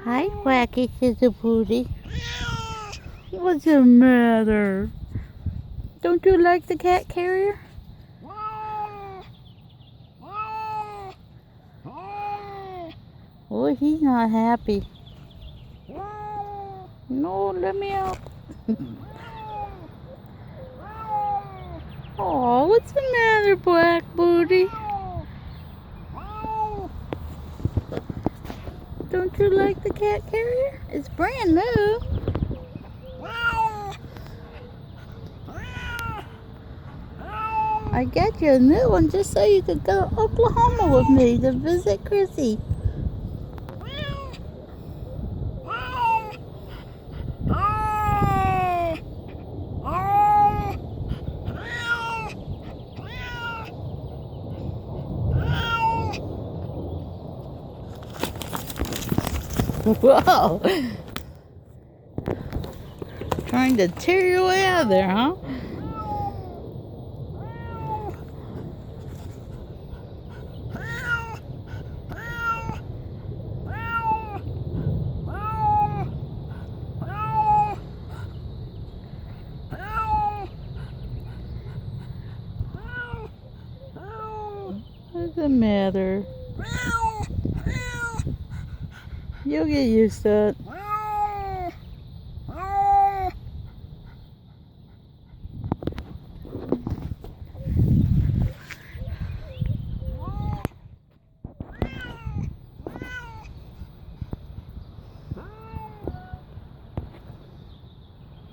Hi, Quacky Booty. What's the matter? Don't you like the cat carrier? Oh, he's not happy. No, let me out. Oh, what's the matter, Black Booty? Don't you like the cat carrier? It's brand new. I got you a new one just so you could go to Oklahoma with me to visit Chrissy. Whoa! Trying to tear your way out of there, huh? What's the matter? You'll get used to it.